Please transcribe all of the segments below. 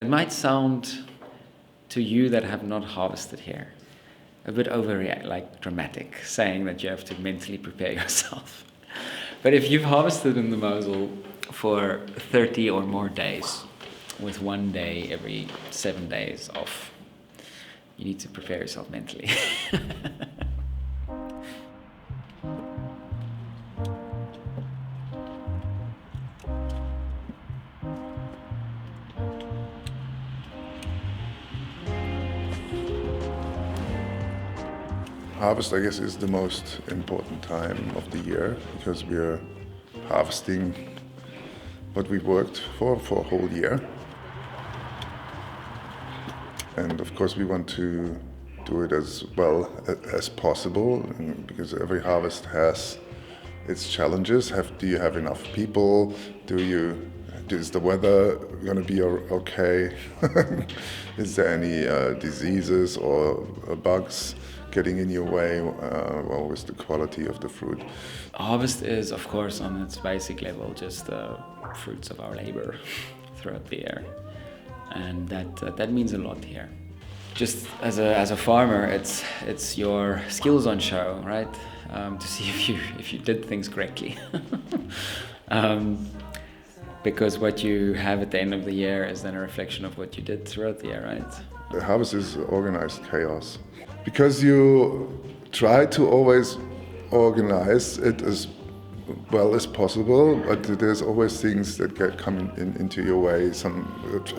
It might sound to you that have not harvested here a bit overreact, like dramatic, saying that you have to mentally prepare yourself. But if you've harvested in the Mosel for 30 or more days, with 1 day every 7 days off, you need to prepare yourself mentally. Harvest, I guess, is the most important time of the year because we're harvesting what we worked for a whole year. And of course we want to do it as well as possible because every harvest has its challenges. Do you have enough people? Is the weather going to be okay? Is there any diseases or bugs getting in your way with the quality of the fruit? Harvest is, of course, on its basic level, just the fruits of our labor throughout the year. And that means a lot here. Just as a farmer, it's your skills on show, right? To see if you did things correctly. Because what you have at the end of the year is then a reflection of what you did throughout the year, right? The harvest is organized chaos. Because you try to always organize it as well as possible, but there's always things that come into your way. Some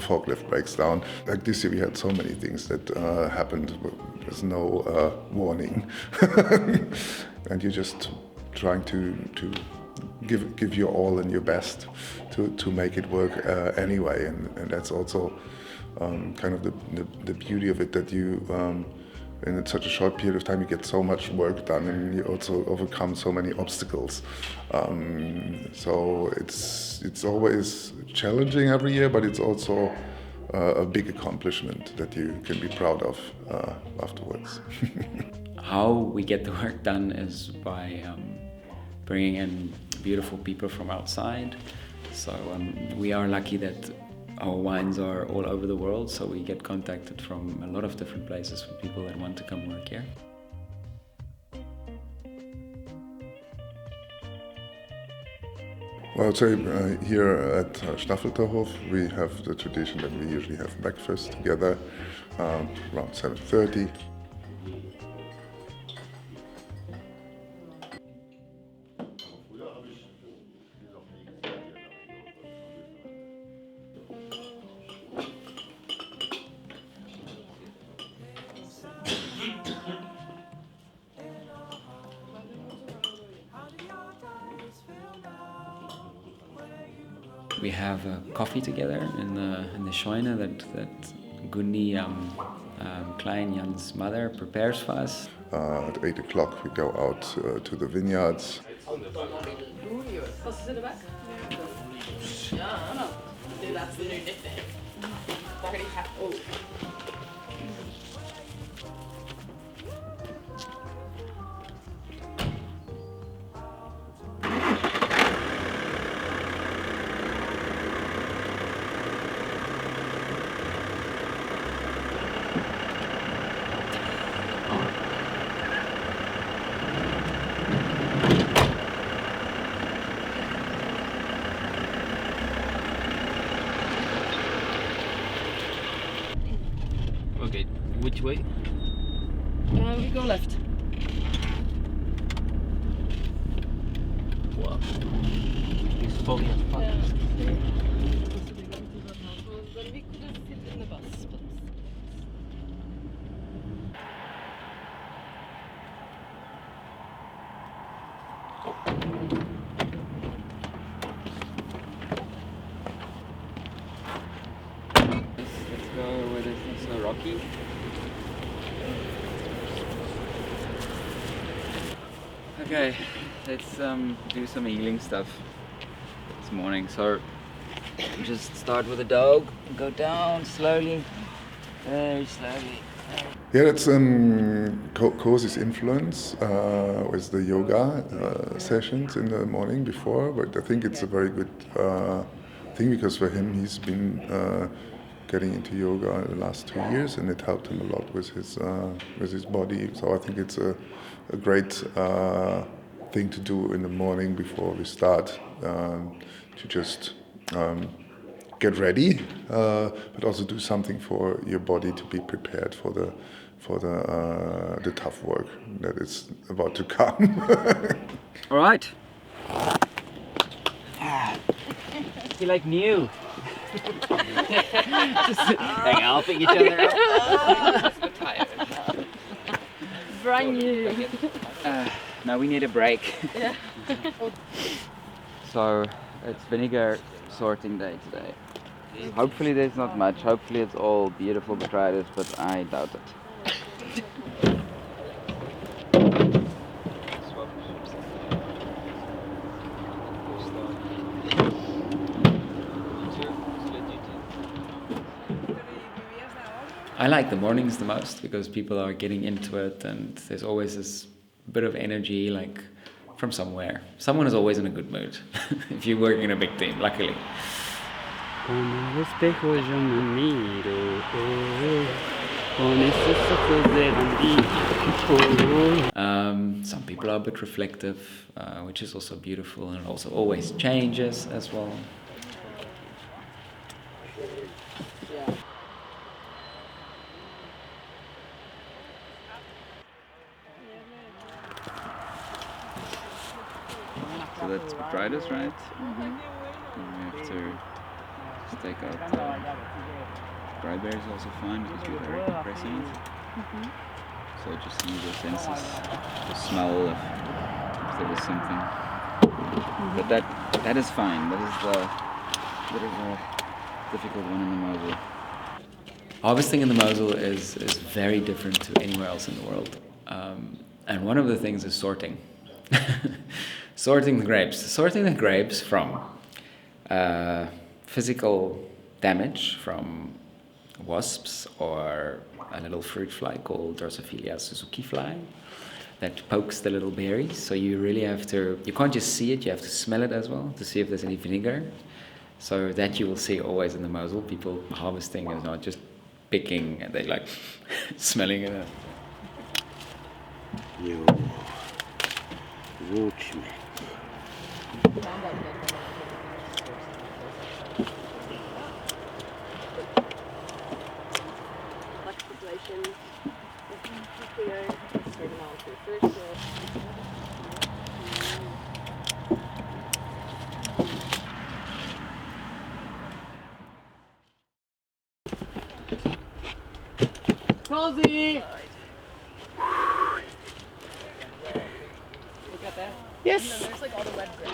forklift breaks down. Like this year we had so many things that happened. There's no warning. And you're just trying to give your all and your best to make it work anyway. And that's also kind of the beauty of it, that you in such a short period of time you get so much work done, and you also overcome so many obstacles. So it's always challenging every year, but it's also a big accomplishment that you can be proud of afterwards. How we get the work done is by bringing in beautiful people from outside. So we are lucky that our wines are all over the world, so we get contacted from a lot of different places for people that want to come work here. Well, I'd say here at Staffelter Hof we have the tradition that we usually have breakfast together around 7:30. We have coffee together in the Scheune that Gundi Klein, Jan's mother, prepares for us. At 8 o'clock we go out to the vineyards. That's the new nickname. Okay, which way? We go left. Wow. It's foggy as fuck. Then we could have sit in the bus. Let's go where it's not so rocky. Okay, let's do some healing stuff this morning. So just start with the dog, go down slowly, very slowly. Yeah, that's Kosi's influence with the yoga sessions in the morning before, but I think it's a very good thing because for him he's been getting into yoga in the last 2 years, and it helped him a lot with his body. So I think it's a great thing to do in the morning before we start, to just get ready, but also do something for your body to be prepared for the tough work that is about to come. All right. You like new? Just like helping each other up. Brand new. Now we need a break. Yeah. So it's vinegar sorting day today. Hopefully there's not much. Hopefully it's all beautiful botrytis, but I doubt it. I like the mornings the most because people are getting into it and there's always this bit of energy like from somewhere. Someone is always in a good mood if you're working in a big team, luckily. Some people are a bit reflective, which is also beautiful, and also always changes as well. So that's botrytis, right? And we have to just take out dry berries, also fine because we're very compressing it. So just use your senses to smell if there is something. But that is fine. That is a difficult one in the Mosel. Harvesting in the Mosel is very different to anywhere else in the world. And one of the things is sorting. Sorting the grapes from physical damage from wasps or a little fruit fly called Drosophila Suzuki fly that pokes the little berries. So you really have to, you can't just see it, you have to smell it as well to see if there's any vinegar. So that you will see always in the Mosel. People harvesting is not just picking and they like smelling it. You watch me. Cozy! Look at that. Yes. No, there's like all the wet grass.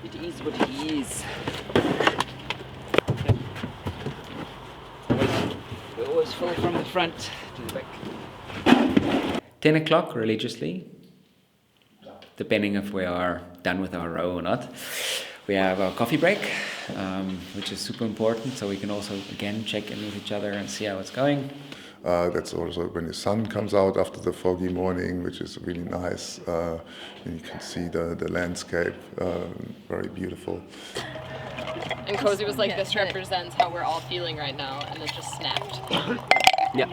It is what it is. We always fill from the front to the back. 10 o'clock religiously, depending if we are done with our row or not. We have our coffee break, which is super important, so we can also again check in with each other and see how it's going. That's also when the sun comes out after the foggy morning, which is really nice. And you can see the landscape, very beautiful. And Cozy was like, this represents how we're all feeling right now, and it just snapped. Yeah.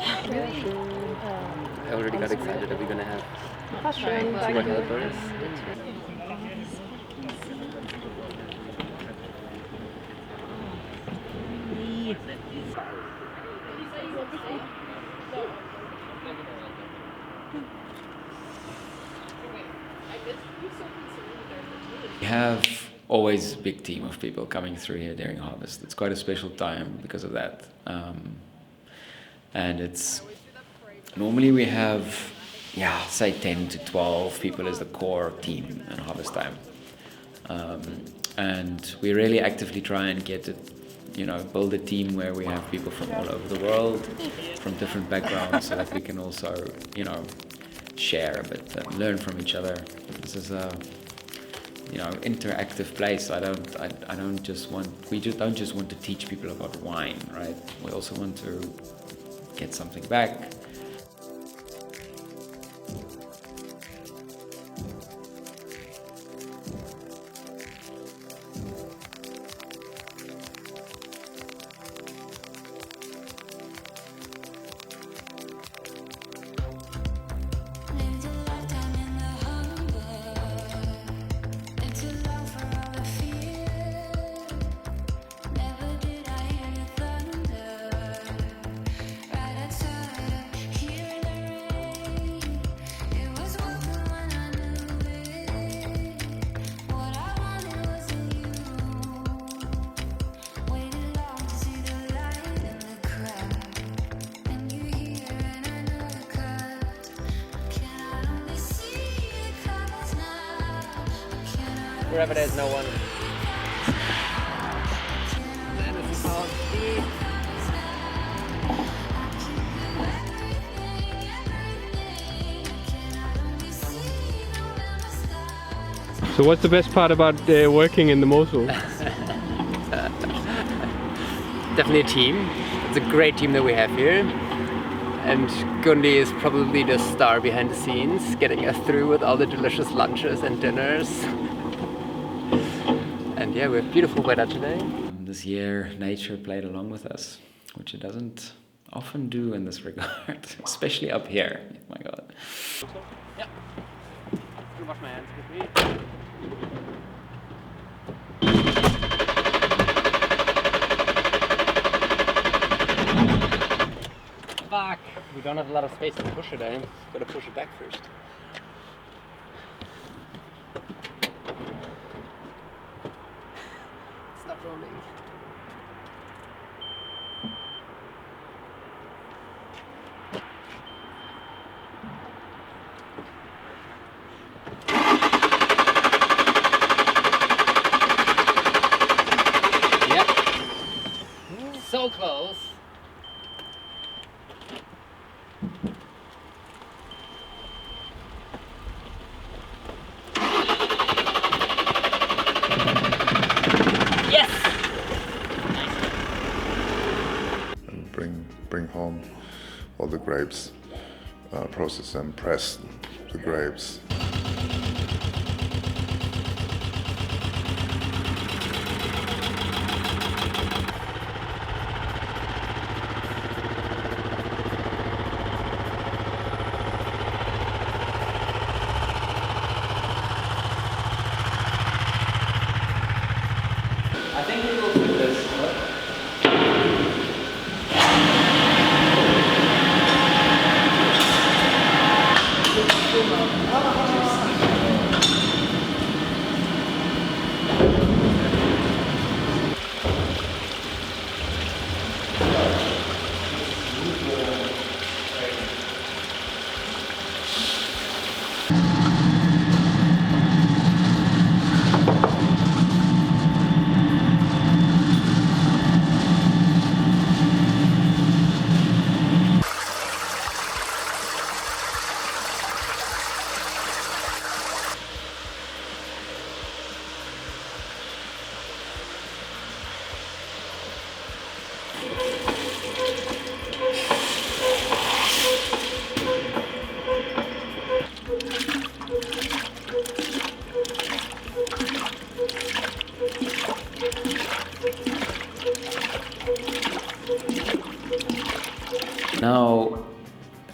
I already got excited. Are we gonna have super helpers? We have always a big team of people coming through here during harvest. It's quite a special time because of that. And it's normally we have, say 10 to 12 people as the core team in harvest time. And we really actively try and get it, build a team where we have people from all over the world, from different backgrounds, so that we can also, share a bit and learn from each other. This is a, interactive place. We just don't just want to teach people about wine, right? We also want to get something back. Wherever there's no one. Then it's called So what's the best part about working in the Mosel? definitely a team. It's a great team that we have here. And Gundi is probably the star behind the scenes, getting us through with all the delicious lunches and dinners. And yeah, we have beautiful weather today. This year, nature played along with us, which it doesn't often do in this regard, especially up here. Oh my God. Yeah. I'm gonna wash my hands quickly. Fuck! We don't have a lot of space to push it, eh? Gotta push it back first. Stop rolling. Yep. So close. Bring home all the grapes, process them, press the grapes. I think we will do this. Now,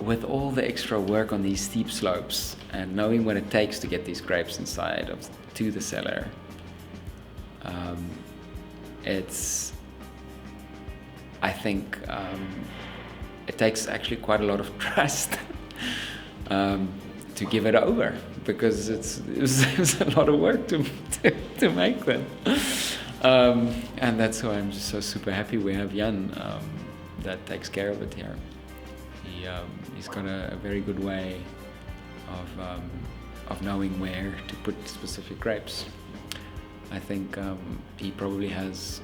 with all the extra work on these steep slopes and knowing what it takes to get these grapes inside to the cellar, I think it takes actually quite a lot of trust to give it over, because it was a lot of work to make them. And that's why I'm just so super happy we have Jan that takes care of it here. He's got a very good way of knowing where to put specific grapes. I think he probably has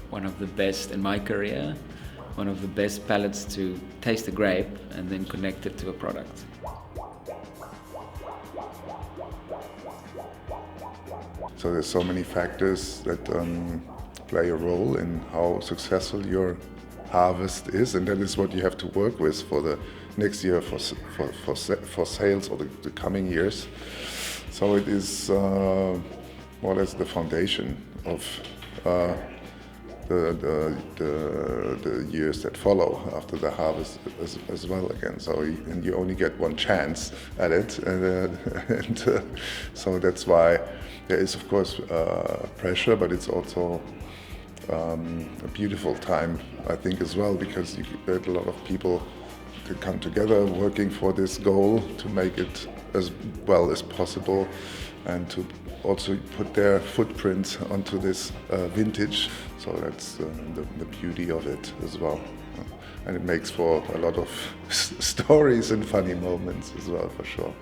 one of the best in my career, one of the best palates to taste a grape and then connect it to a product. So there's so many factors that play a role in how successful your harvest is, and that is what you have to work with for the next year for sales or the coming years. So it is more or less the foundation of the years that follow after the harvest as well again. So and you only get one chance at it, and so that's why there is of course pressure, but it's also a beautiful time, I think, as well, because you get a lot of people to come together working for this goal to make it as well as possible and to also put their footprint onto this vintage. So that's the beauty of it as well. And it makes for a lot of stories and funny moments as well, for sure.